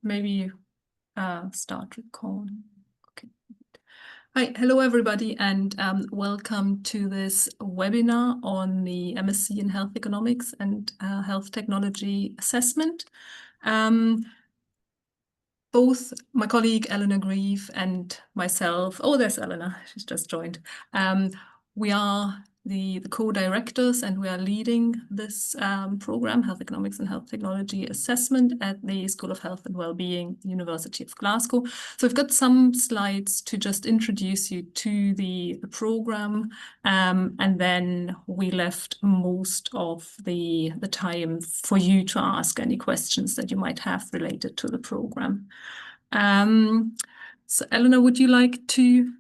maybe start recording. Okay. Hi, hello everybody, and welcome to this webinar on the MSc in Health Economics and Health Technology Assessment. Both my colleague Eleanor Grieve and myself, oh, there's Eleanor, she's just joined. We are the co-directors, and we are leading this program, Health Economics and Health Technology Assessment, at the School of Health and Wellbeing, University of Glasgow. So we've got some slides to just introduce you to the program, and then we left most of the time for you to ask any questions that you might have related to the program. So Eleanor, would you like to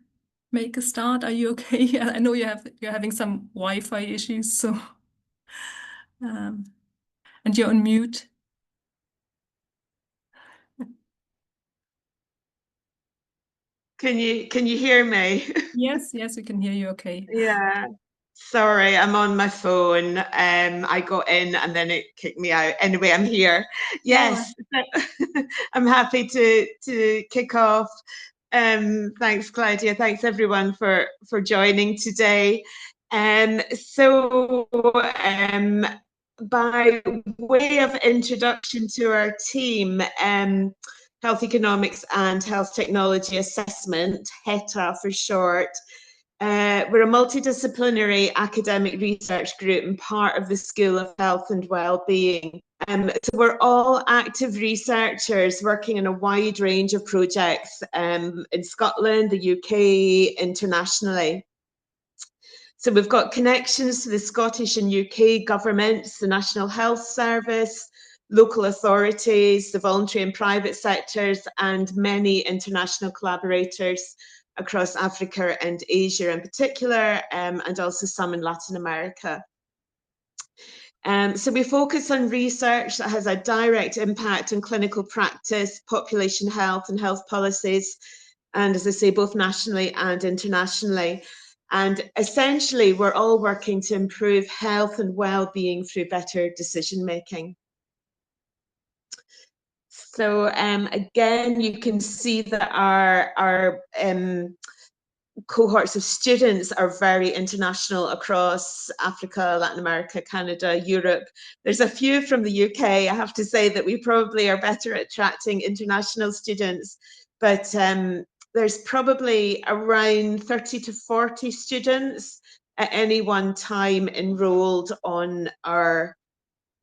make a start? Are you okay? I know you're having some Wi-Fi issues, so and you're on mute. Can you hear me? Yes, we can hear you okay. Yeah. Sorry, I'm on my phone. I got in and then it kicked me out. Anyway, I'm here. Yes. I'm happy to kick off. Thanks, Claudia. Thanks everyone for joining today. By way of introduction to our team, Health Economics and Health Technology Assessment, HEHTA for short. We're a multidisciplinary academic research group and part of the School of Health and Wellbeing. So we're all active researchers working in a wide range of projects in Scotland, the UK, internationally. So we've got connections to the Scottish and UK governments, the National Health Service, local authorities, the voluntary and private sectors, and many international collaborators across Africa and Asia in particular, and also some in Latin America. So we focus on research that has a direct impact on clinical practice, population health and health policies, and as I say, both nationally and internationally. And essentially, we're all working to improve health and well-being through better decision-making. So again, you can see that our cohorts of students are very international across Africa, Latin America, Canada, Europe. There's a few from the UK. I have to say that we probably are better at attracting international students, but there's probably around 30 to 40 students at any one time enrolled on our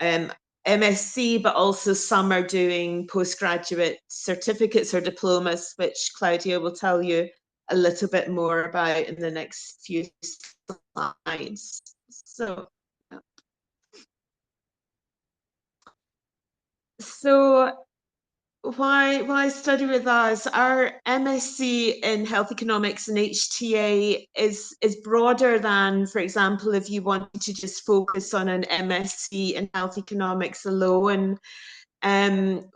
MSc, but also some are doing postgraduate certificates or diplomas, which Claudia will tell you a little bit more about in the next few slides. So why study with us? Our MSc in Health Economics and HTA is broader than, for example, if you wanted to just focus on an MSc in Health Economics alone.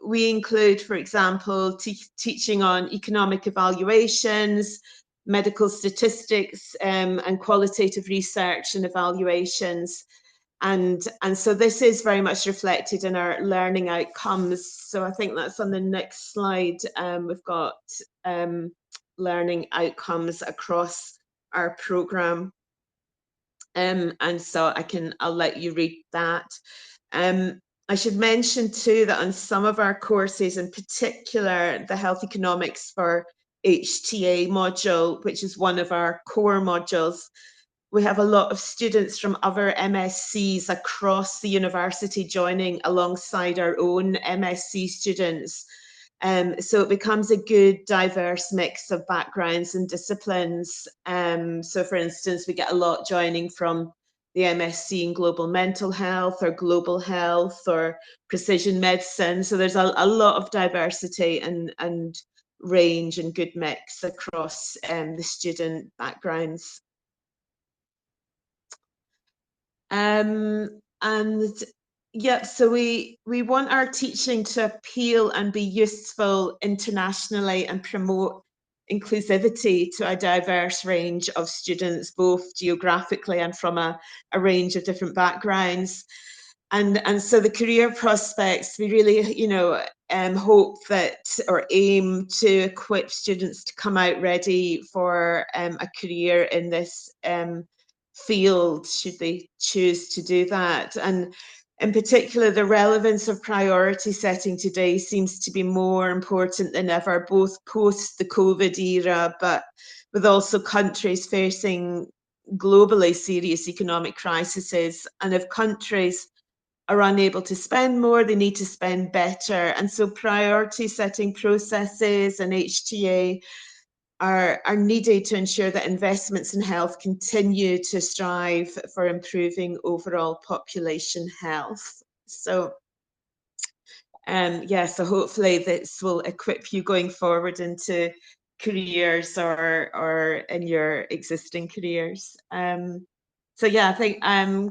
We include, for example, teaching on economic evaluations, medical statistics, and qualitative research and evaluations. And so this is very much reflected in our learning outcomes. So I think that's on the next slide. We've got learning outcomes across our program. And so I'll let you read that. I should mention too that on some of our courses, in particular the Health Economics for HTA module, which is one of our core modules, we have a lot of students from other MSCs across the university joining alongside our own MSc students. So it becomes a good diverse mix of backgrounds and disciplines. So for instance, we get a lot joining from the MSc in global mental health or global health or precision medicine. So there's a lot of diversity and range and good mix across the student backgrounds. And yeah, so we want our teaching to appeal and be useful internationally and promote inclusivity to a diverse range of students, both geographically and from a range of different backgrounds. And so the career prospects, we really, hope that, or aim to equip students to come out ready for a career in this field, should they choose to do that. And in particular, the relevance of priority setting today seems to be more important than ever, both post the COVID era, but with also countries facing globally serious economic crises. And if countries are unable to spend more, they need to spend better. And so priority setting processes and HTA are needed to ensure that investments in health continue to strive for improving overall population health. So so hopefully this will equip you going forward into careers or in your existing careers. So yeah, I think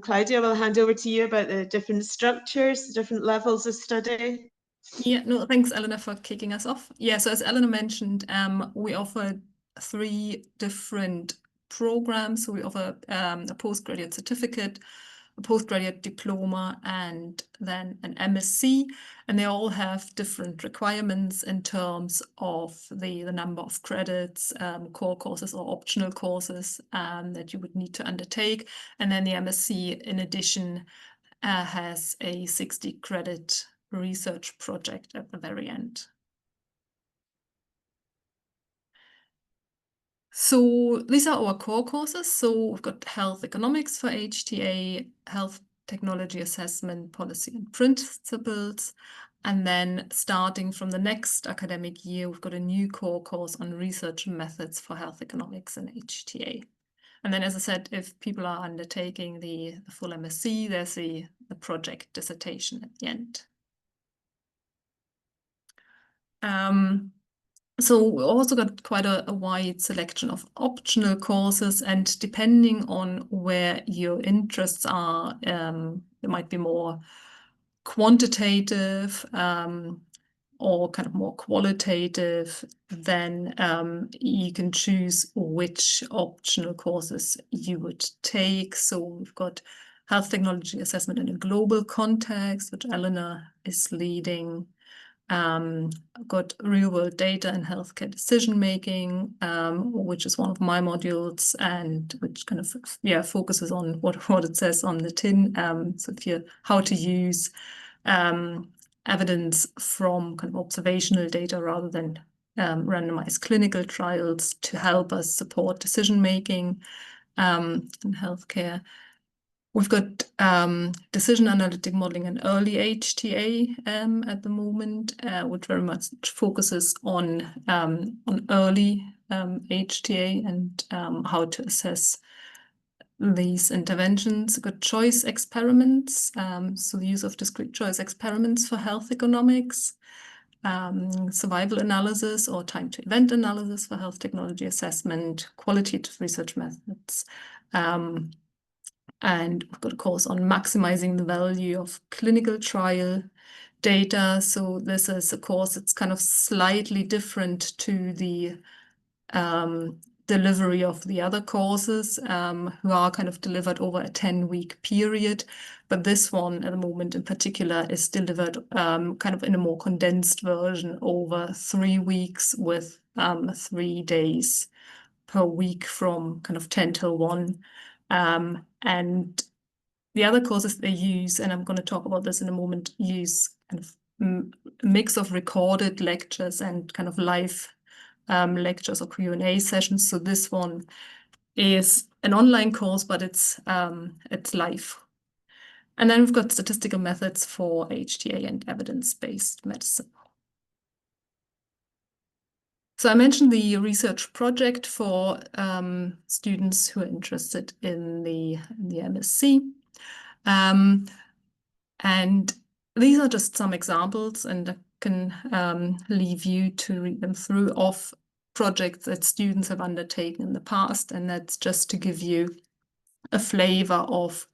Claudia, will hand over to you about the different structures, the different levels of study. Yeah, no, thanks, Eleanor, for kicking us off. Yeah, so as Eleanor mentioned, we offer 3 different programs. So we offer a postgraduate certificate, a postgraduate diploma, and then an MSc, and they all have different requirements in terms of the number of credits, core courses or optional courses that you would need to undertake. And then the MSc, in addition, has a 60-credit research project at the very end. So these are our core courses. So we've got health economics for HTA, health technology assessment, policy and principles. And then starting from the next academic year, we've got a new core course on research methods for health economics and HTA. And then, as I said, if people are undertaking the full MSc, there's the project dissertation at the end. So we also got quite a wide selection of optional courses, and depending on where your interests are, it might be more quantitative or kind of more qualitative, then you can choose which optional courses you would take. So we've got health technology assessment in a global context, which Eleanor is leading. Got real-world data and healthcare decision-making, which is one of my modules, and which kind of focuses on what it says on the tin. So how to use evidence from kind of observational data rather than randomized clinical trials to help us support decision-making in healthcare. We've got decision analytic modeling and early HTA at the moment, which very much focuses on early HTA and how to assess these interventions. We've got choice experiments, so the use of discrete choice experiments for health economics, survival analysis or time to event analysis for health technology assessment, qualitative research methods. And we've got a course on maximizing the value of clinical trial data. So this is a course that's kind of slightly different to the delivery of the other courses, who are kind of delivered over a 10-week period. But this one at the moment in particular is delivered kind of in a more condensed version over 3 weeks with 3 days per week from kind of 10 till 1. And the other courses they use, and I'm going to talk about this in a moment, use kind of a mix of recorded lectures and kind of live lectures or Q&A sessions. So this one is an online course, but it's live. And then we've got statistical methods for HTA and evidence-based medicine. So I mentioned the research project for students who are interested in the MSc. And these are just some examples, and I can leave you to read them through, of projects that students have undertaken in the past. And that's just to give you a flavor of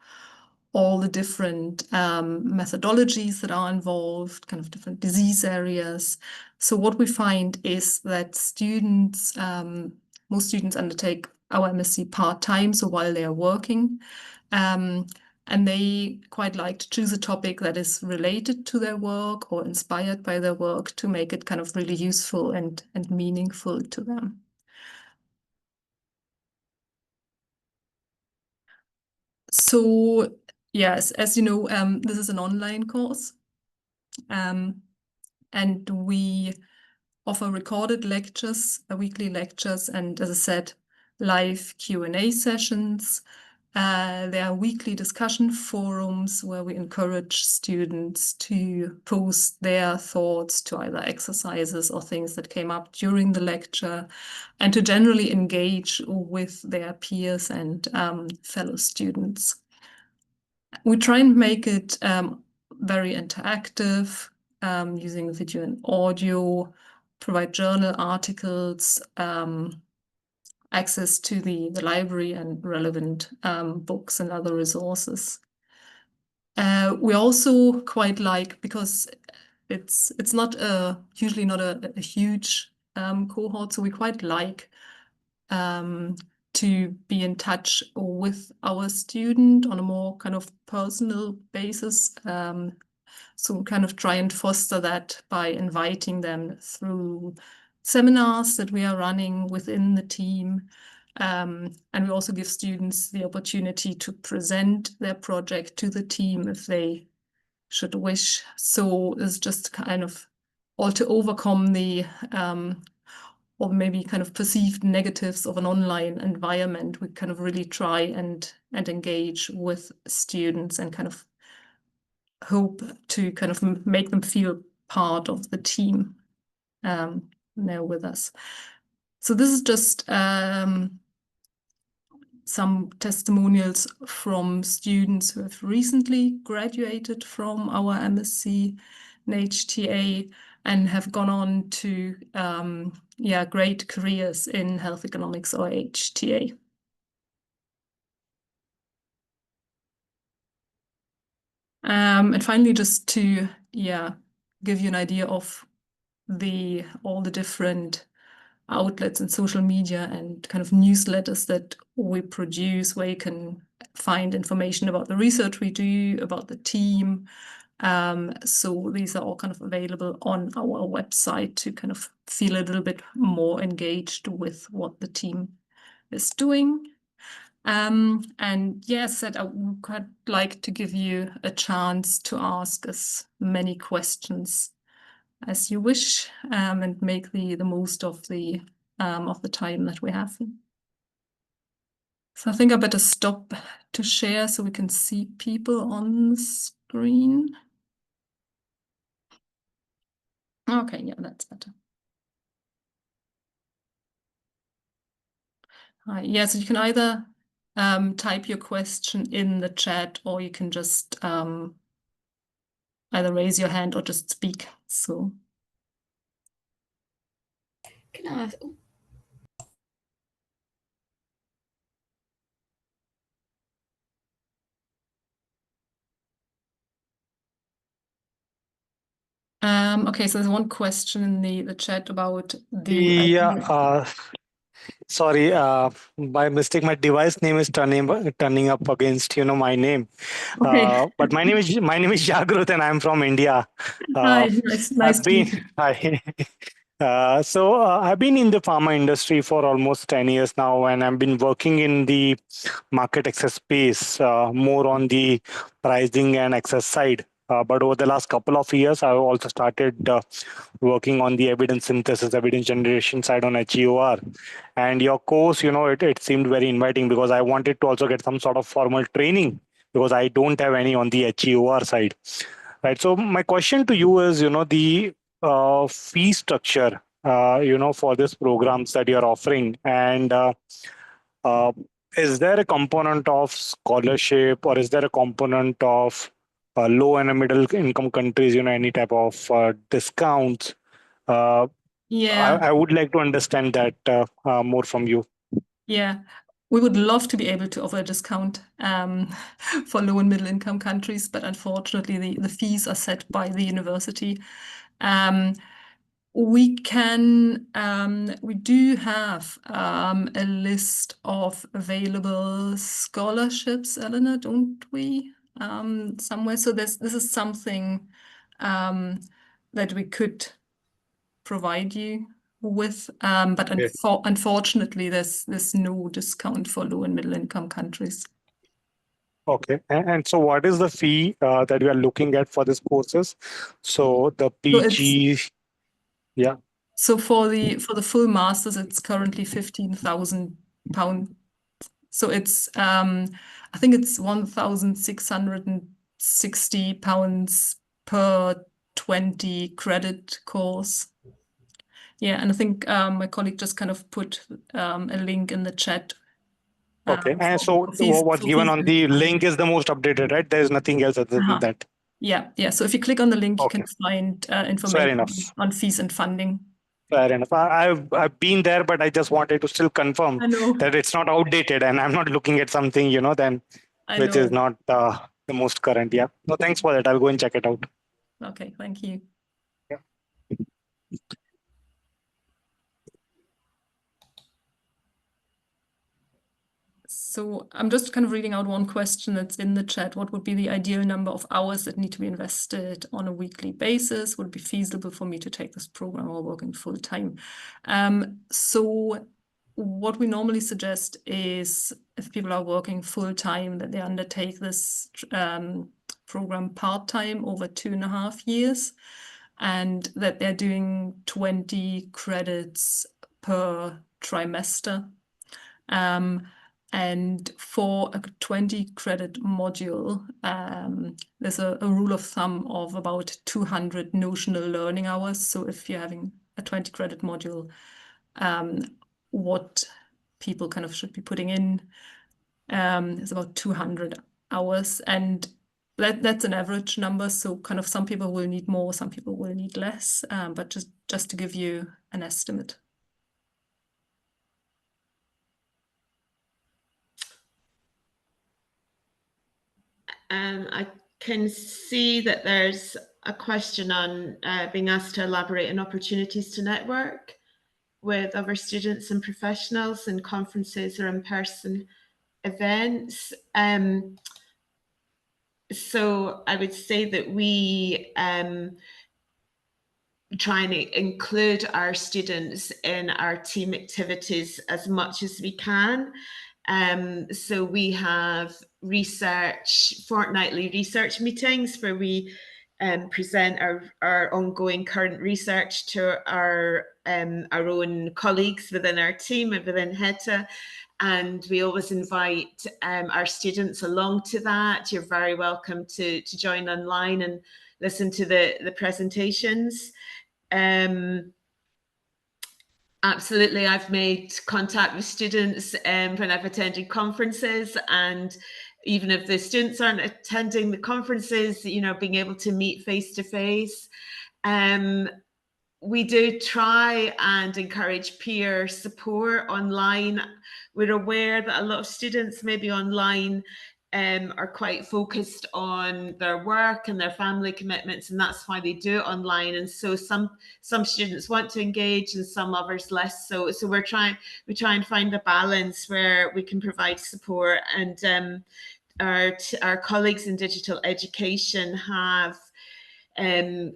all the different methodologies that are involved, kind of different disease areas. So what we find is that students, most students undertake our MSc part-time, so while they are working. And they quite like to choose a topic that is related to their work or inspired by their work to make it kind of really useful and meaningful to them. So yes, as you know, this is an online course, and we offer recorded lectures, weekly lectures, and as I said, live Q&A sessions. There are weekly discussion forums where we encourage students to post their thoughts to either exercises or things that came up during the lecture, and to generally engage with their peers and fellow students. We try and make it very interactive, using video and audio, provide journal articles, access to the library and relevant books and other resources. We also quite like, because it's not usually not a huge cohort, so we quite like to be in touch with our student on a more kind of personal basis. So we kind of try and foster that by inviting them through seminars that we are running within the team. And we also give students the opportunity to present their project to the team if they should wish. So it's just kind of all to overcome the or maybe kind of perceived negatives of an online environment. We kind of really try and engage with students and kind of hope to kind of make them feel part of the team now with us. So this is just some testimonials from students who have recently graduated from our MSc in HTA and have gone on to great careers in health economics or HTA. And finally, just to give you an idea of all the different outlets and social media and kind of newsletters that we produce, where you can find information about the research we do, about the team. So these are all kind of available on our website to kind of feel a little bit more engaged with what the team is doing. And yes, I would quite like to give you a chance to ask as many questions as you wish, and make the most of the time that we have. So I think I better stop to share so we can see people on the screen. Okay, yeah, that's better. Yeah, so you can either type your question in the chat, or you can just either raise your hand or just speak. So can I ask? Okay, so there's one question in the chat about the Yeah, sorry, by mistake, my device name is turning up against my name. Okay. But my name is Jagrut, and I'm from India. Hi, nice to meet you. Hi. I've been in the pharma industry for almost 10 years now, and I've been working in the market access space, more on the pricing and access side. But over the last couple of years, I've also started working on the evidence synthesis, evidence generation side on HEOR. And your course, it seemed very inviting, because I wanted to also get some sort of formal training, because I don't have any on the HEOR side. Right. So my question to you is, the fee structure, for this programs that you're offering, and is there a component of scholarship, or is there a component of low and middle income countries, any type of discounts? Yeah. I would like to understand that more from you. Yeah, we would love to be able to offer a discount for low and middle income countries, but unfortunately the fees are set by the university. We can, we do have a list of available scholarships, Eleanor, don't we? Somewhere. So this is something that we could provide you with, but unfortunately, there's no discount for low and middle income countries. Okay, and so what is the fee that we are looking at for these courses? So the PG, yeah. So for the full masters, it's currently £15,000. So it's I think it's £1,660 per 20 credit course. Yeah, and I think my colleague just kind of put a link in the chat. Okay, and so what's given on the link is the most updated, right? There's nothing else other than that. Yeah. So if you click on the link, you can find information on fees and funding. Fair enough. I've been there, but I just wanted to still confirm that it's not outdated, and I'm not looking at something, then which is not the most current. Yeah. No, thanks for that. I'll go and check it out. Okay, thank you. Yeah. So I'm just kind of reading out one question that's in the chat. What would be the ideal number of hours that need to be invested on a weekly basis? Would it be feasible for me to take this program while working full time? So what we normally suggest is if people are working full time, that they undertake this program part time over 2.5 years, and that they're doing 20 credits per trimester. And for a 20 credit module, there's a rule of thumb of about 200 notional learning hours. So if you're having a 20 credit module, what people kind of should be putting in is about 200 hours. And that's an average number. So kind of some people will need more, some people will need less, but just to give you an estimate. I can see that there's a question on being asked to elaborate on opportunities to network with other students and professionals in conferences or in-person events. So I would say that we try and include our students in our team activities as much as we can. So we have fortnightly research meetings where we present our ongoing current research to our own colleagues within our team and within HEHTA. And we always invite our students along to that. You're very welcome to join online and listen to the presentations. Absolutely, I've made contact with students when I've attended conferences, and even if the students aren't attending the conferences, being able to meet face to face. We do try and encourage peer support online. We're aware that a lot of students maybe online are quite focused on their work and their family commitments, and that's why they do it online. And so some students want to engage and some others less so. So we try and find a balance where we can provide support. And our colleagues in digital education have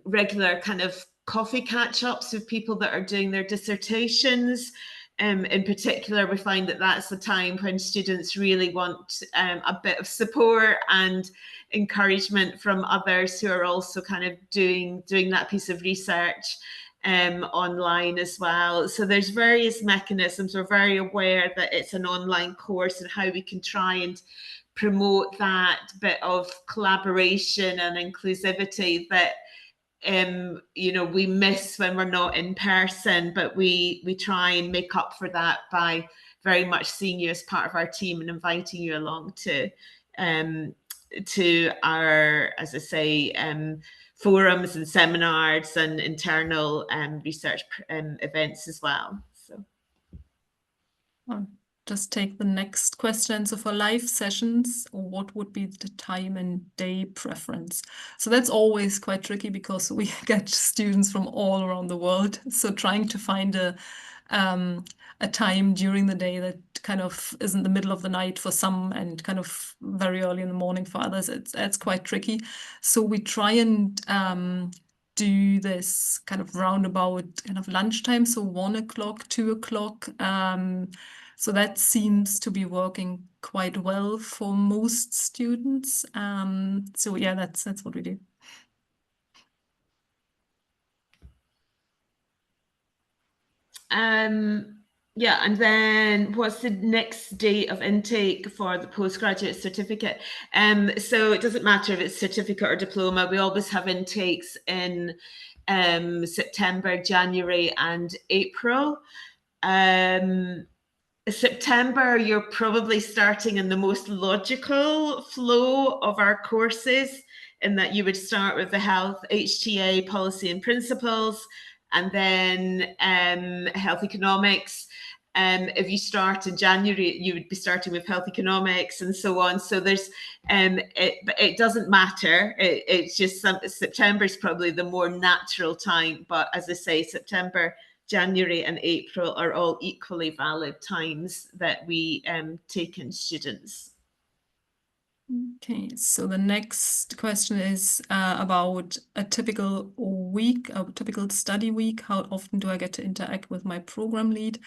regular kind of coffee catch-ups with people that are doing their dissertations. In particular, we find that that's the time when students really want a bit of support and encouragement from others who are also kind of doing that piece of research online as well. So there's various mechanisms. We're very aware that it's an online course and how we can try and promote that bit of collaboration and inclusivity that we miss when we're not in person, but we try and make up for that by very much seeing you as part of our team and inviting you along to our, as I say, forums and seminars and internal research events as well. So just take the next question. So for live sessions, what would be the time and day preference? So that's always quite tricky because we get students from all around the world. So trying to find a time during the day that kind of is in the middle of the night for some and kind of very early in the morning for others, it's quite tricky. So we try and do this kind of roundabout kind of lunchtime, so 1 o'clock, 2 o'clock. So that seems to be working quite well for most students. So yeah, that's what we do. Yeah, and then what's the next date of intake for the postgraduate certificate? So it doesn't matter if it's certificate or diploma, we always have intakes in September, January and April. September, you're probably starting in the most logical flow of our courses, in that you would start with the health, HTA, policy and principles, and then health economics. If you start in January, you would be starting with health economics and so on. So there's, it doesn't matter. It's just September is probably the more natural time. But as I say, September, January and April are all equally valid times that we take in students. Okay, so the next question is about a typical week, a typical study week. How often do I get to interact with my program lead?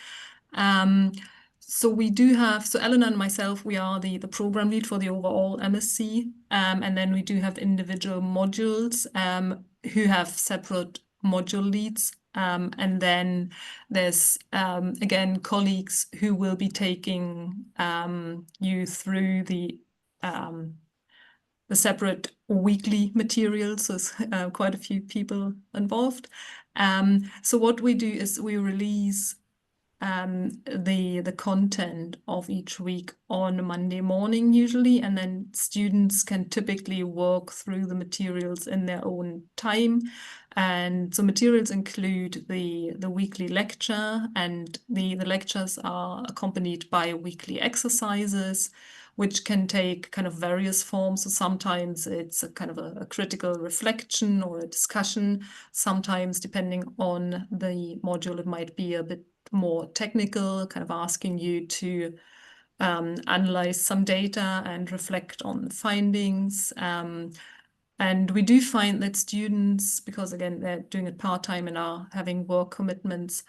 So we do have, so Eleanor and myself, we are the program lead for the overall MSc, and then we do have individual modules who have separate module leads. And then there's, again, colleagues who will be taking you through the separate weekly materials. So it's quite a few people involved. So what we do is we release the content of each week on Monday morning usually, and then students can typically work through the materials in their own time. And so materials include the weekly lecture, and the lectures are accompanied by weekly exercises, which can take kind of various forms. So sometimes it's a kind of a critical reflection or a discussion. Sometimes, depending on the module, it might be a bit more technical, kind of asking you to analyze some data and reflect on the findings. And we do find that students, because again, they're doing it part-time and are having work commitments,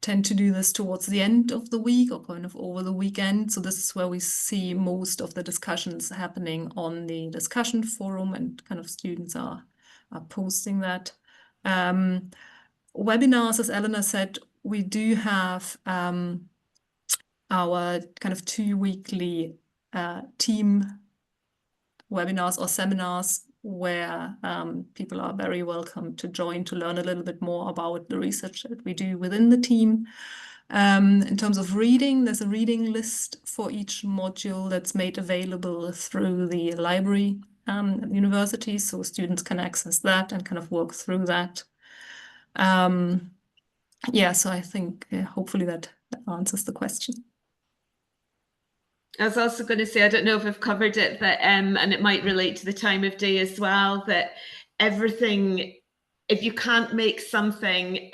tend to do this towards the end of the week or kind of over the weekend. So this is where we see most of the discussions happening on the discussion forum, and kind of students are posting that. Webinars, as Eleanor said, we do have our kind of 2 weekly team webinars or seminars where people are very welcome to join to learn a little bit more about the research that we do within the team. In terms of reading, there's a reading list for each module that's made available through the library at the university, so students can access that and kind of work through that. Yeah, so I think hopefully that answers the question. I was also going to say, I don't know if I've covered it, but and it might relate to the time of day as well, that everything, if you can't make something,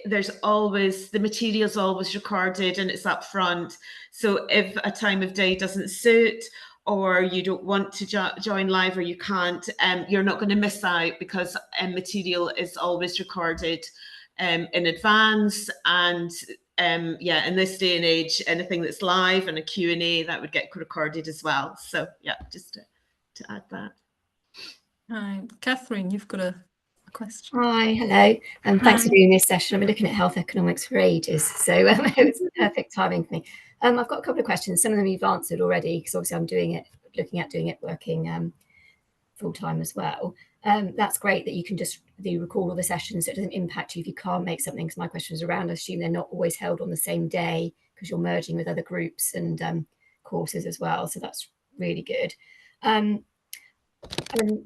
there's always, the material's always recorded and it's up front. So if a time of day doesn't suit, or you don't want to join live, or you can't, you're not going to miss out, because material is always recorded in advance. And yeah, in this day and age, anything that's live and a Q&A, that would get recorded as well. So yeah, just to add that. Hi, Catherine, you've got a question. Hi, hello, and thanks for doing this session. I've been looking at health economics for ages, so it's perfect timing for me. I've got a couple of questions. Some of them you've answered already, because obviously I'm doing it, looking at doing it working full time as well. That's great that you can just record all the sessions, so it doesn't impact you if you can't make something. Because my question was around, I assume they're not always held on the same day, because you're merging with other groups and courses as well. So that's really good. And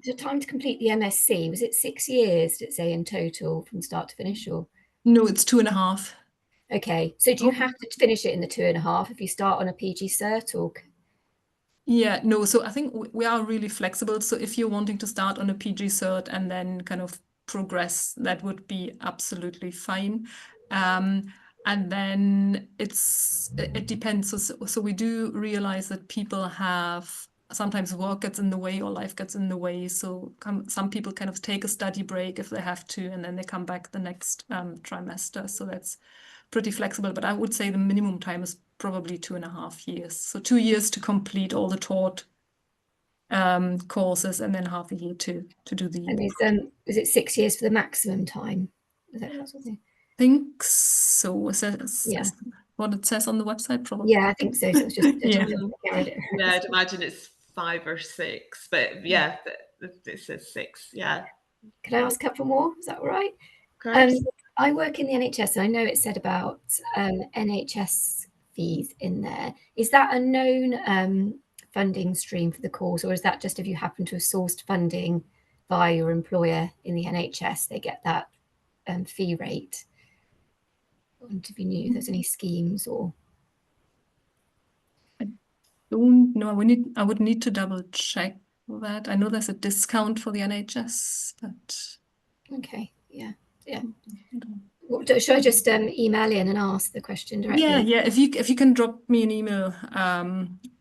the time to complete the MSc, was it 6 years, did it say, in total from start to finish? Or no, it's 2.5. Okay, so do you have to finish it in the 2.5 if you start on a PG cert, or? Yeah, no, so I think we are really flexible. So if you're wanting to start on a PG cert and then kind of progress, that would be absolutely fine. And then it depends. So we do realize that people have sometimes work gets in the way or life gets in the way. So some people kind of take a study break if they have to, and then they come back the next trimester. So that's pretty flexible, but I would say the minimum time is probably 2.5 years. So 2 years to complete all the taught courses, and then half a year to do the. And is it 6 years for the maximum time? Is that something? I think so. Yeah. What it says on the website, probably. Yeah, I think so. So it's just Yeah. Yeah, I'd imagine it's 5 or 6, but yeah, it says 6. Yeah. Could I ask a couple more? Is that all right? Of course. I work in the NHS, and I know it said about NHS fees in there. Is that a known funding stream for the course, or is that just if you happen to have sourced funding by your employer in the NHS, they get that fee rate? I want to be new if there's any schemes or. I don't know. I would need to double check that. I know there's a discount for the NHS, but Okay, yeah. Should I just email in and ask the question directly? Yeah. If you can drop me an email,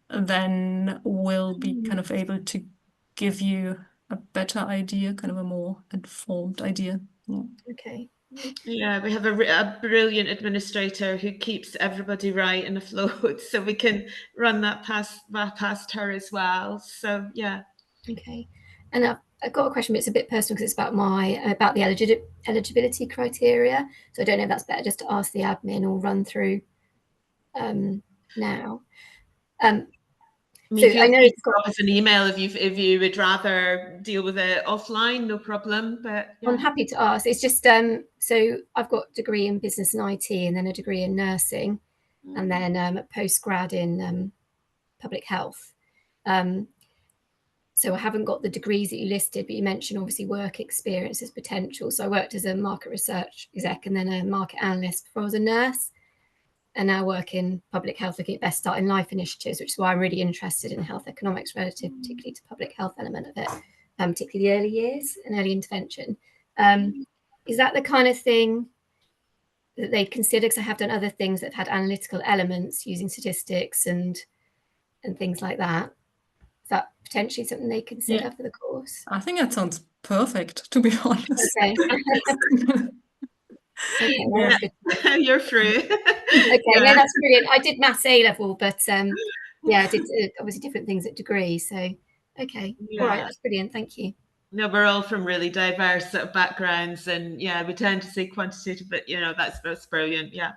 then we'll be kind of able to give you a better idea, kind of a more informed idea. Yeah. Okay. Yeah, we have a brilliant administrator who keeps everybody right and afloat, so we can run that past her as well. So yeah. Okay, and I've got a question, but it's a bit personal because it's about the eligibility criteria. So I don't know if that's better just to ask the admin or run through now. I mean, feel free to drop us an email if you would rather deal with it offline, no problem. But yeah. I'm happy to ask. It's just so I've got a degree in business and IT, and then a degree in nursing, and then a postgrad in public health. So I haven't got the degrees that you listed, but you mentioned obviously work experience as potential. So I worked as a market research exec and then a market analyst before I was a nurse, and now work in public health looking at best start in life initiatives, which is why I'm really interested in health economics relative particularly to public health element of it, particularly the early years and early intervention. Is that the kind of thing that they'd consider? Because I have done other things that have had analytical elements using statistics and things like that. Is that potentially something they consider for the course? I think that sounds perfect, to be honest. Okay. Okay, well, that's good. You're through. Okay, no, that's brilliant. I did maths A level, but yeah, I did obviously different things at degree. So, okay, all right, that's brilliant. Thank you. No, we're all from really diverse sort of backgrounds, and yeah, we tend to say quantitative, but you know, that's brilliant. Yeah.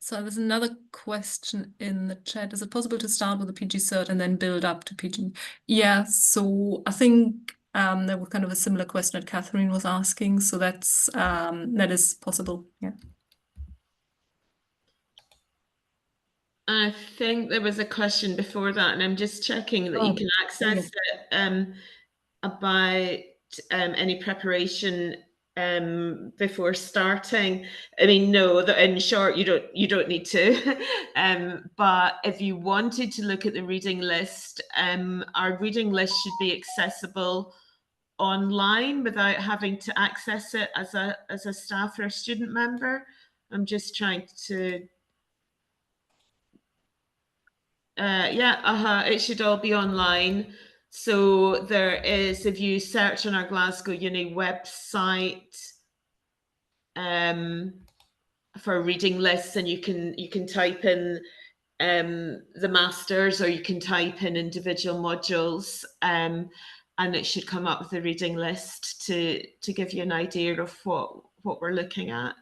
So there's another question in the chat. Is it possible to start with a PG cert and then build up to PG? Yeah, so I think there was kind of a similar question that Catherine was asking. So that is possible, yeah. I think there was a question before that, and I'm just checking that you can access it about any preparation before starting. I mean, no, in short, you don't need to. But if you wanted to look at the reading list, our reading list should be accessible online without having to access it as a staff or a student member. I'm just trying to. It should all be online. So there is, if you search on our Glasgow Uni website for reading lists, and you can type in the masters, or you can type in individual modules, and it should come up with a reading list to give you an idea of what we're looking at.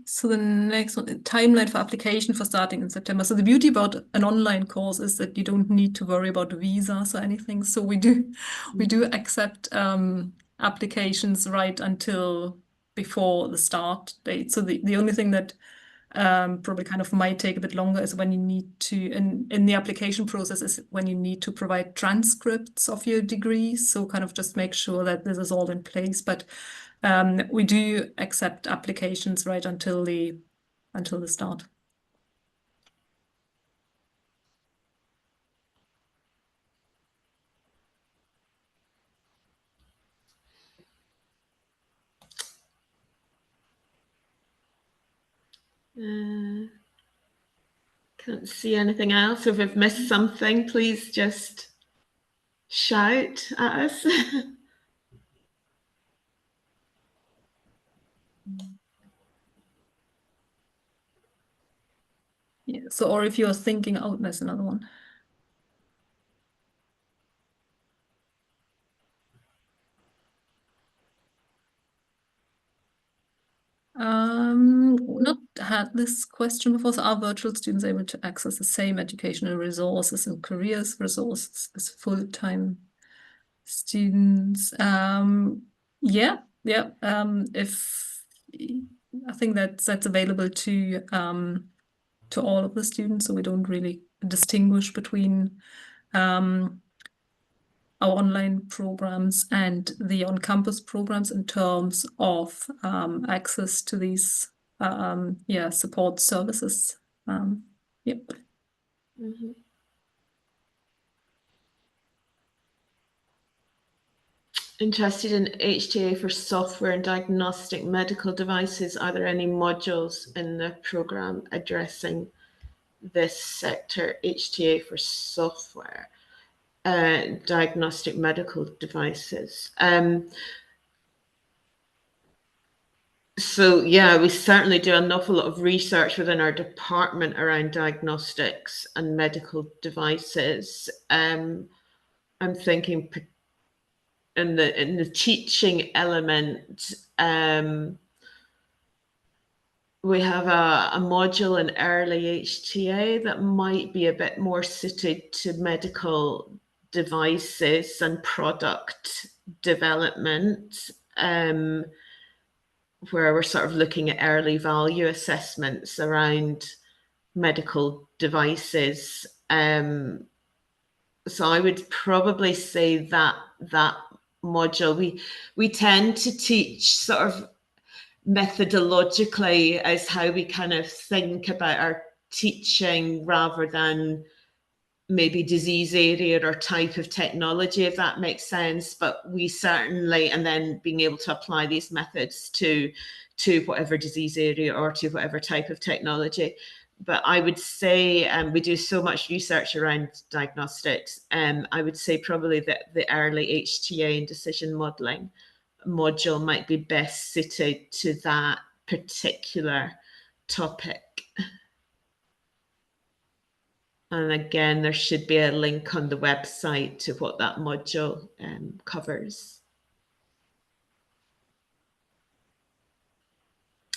So the next one, timeline for application for starting in September. So the beauty about an online course is that you don't need to worry about visas or anything. So we do accept applications right until before the start date. So the only thing that probably kind of might take a bit longer is when you need to, in the application process, is when you need to provide transcripts of your degrees. So kind of just make sure that this is all in place. But we do accept applications right until the start. Can't see anything else. If we've missed something, please just shout at us. Yeah. So, or if you're thinking, oh, there's another one. Not had this question before. So are virtual students able to access the same educational resources and careers resources as full-time students? Yeah. If I think that's available to all of the students, so we don't really distinguish between our online programs and the on-campus programs in terms of access to these support services. Yep. Mm-hmm. Interested in HTA for software and diagnostic medical devices. Are there any modules in the program addressing this sector? HTA for software, diagnostic medical devices. So yeah, we certainly do an awful lot of research within our department around diagnostics and medical devices. I'm thinking in the teaching element, we have a module in early HTA that might be a bit more suited to medical devices and product development, where we're sort of looking at early value assessments around medical devices. So I would probably say that module, we tend to teach sort of methodologically as how we kind of think about our teaching rather than maybe disease area or type of technology, if that makes sense. But we certainly, and then being able to apply these methods to whatever disease area or to whatever type of technology. But I would say we do so much research around diagnostics. I would say probably that the early HTA and decision modelling module might be best suited to that particular topic. And again, there should be a link on the website to what that module covers.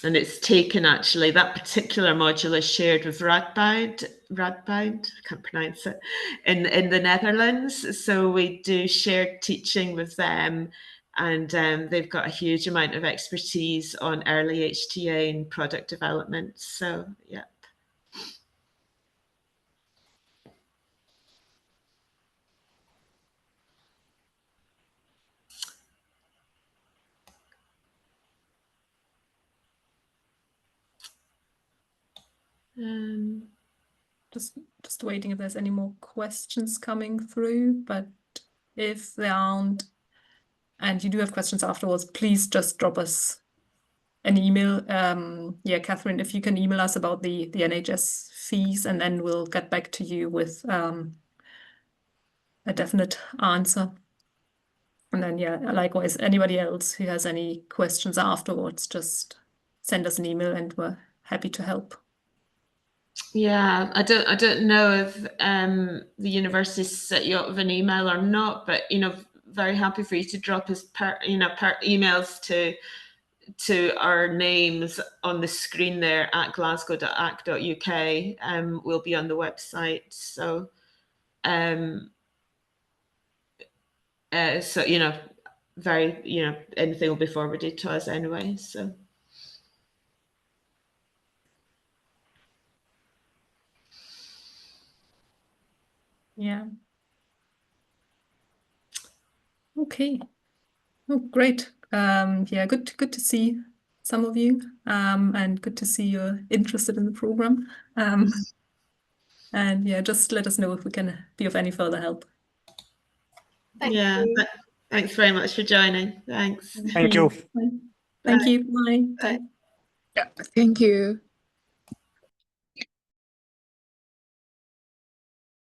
And it's taken, actually, that particular module is shared with Radboud, I can't pronounce it, in the Netherlands. So we do shared teaching with them, and they've got a huge amount of expertise on early HTA and product development. So, yeah. Just waiting if there's any more questions coming through, but if there aren't, and you do have questions afterwards, please just drop us an email. Catherine, if you can email us about the NHS fees, and then we'll get back to you with a definite answer. And then, likewise, anybody else who has any questions afterwards, just send us an email and we're happy to help. Yeah, I don't know if the university set you up with an email or not, but very happy for you to drop us per emails to our names on the screen there at glasgow.ac.uk. We'll be on the website. So anything will be forwarded to us anyway. So Yeah. Okay. Oh, great. Yeah, good to see some of you, and good to see you're interested in the program. And yeah, just let us know if we can be of any further help. Thank you. Thanks very much for joining. Thanks. Thank you. Thank you. Bye. Bye. Bye. Thank you.